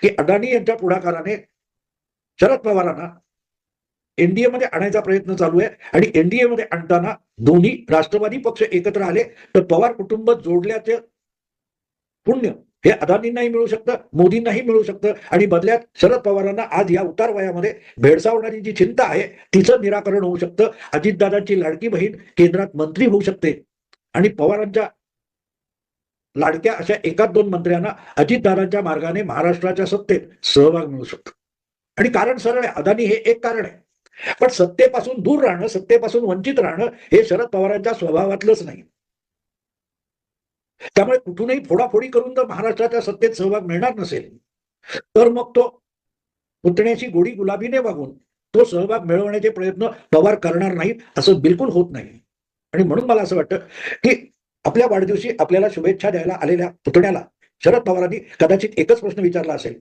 की अदानी यांच्या पुढाकाराने शरद पवारांना एनडीए मध्ये आणायचा प्रयत्न चालू आहे आणि एनडीए मध्ये आणताना दोन्ही राष्ट्रवादी पक्ष एकत्र आले तर पवार कुटुंब जोडल्याचे पुण्य हे अदानींनाही मिळू शकतं, मोदींनाही मिळू शकतं आणि बदल्यात शरद पवारांना आज या उतार वयामध्ये भेडसावणारी जी चिंता आहे तिचं निराकरण होऊ शकतं. अजितदादांची लाडकी बहीण केंद्रात मंत्री होऊ शकते आणि पवारांच्या लाडक्या अशा एकाच दोन मंत्र्यांना अजितदादांच्या मार्गाने महाराष्ट्राच्या सत्तेत सहभाग मिळू शकतो. आणि कारण सरळ आहे, अदानी हे एक कारण आहे, पण सत्तेपासून दूर राहणं, सत्तेपासून वंचित राहणं हे शरद पवारांच्या स्वभावातलंच नाही. त्यामुळे कुठूनही फोडाफोडी करून जर महाराष्ट्राच्या सत्तेत सहभाग मिळणार नसेल तर मग तो पुतण्याची गोडी गुलाबीने वागून तो सहभाग मिळवण्याचे प्रयत्न पवार करणार नाहीत असं बिलकुल होत नाही. आणि म्हणून मला असं वाटतं की आपल्या वाढदिवशी आपल्याला शुभेच्छा द्यायला आलेल्या पुतण्याला शरद पवारांनी कदाचित एकच प्रश्न विचारला असेल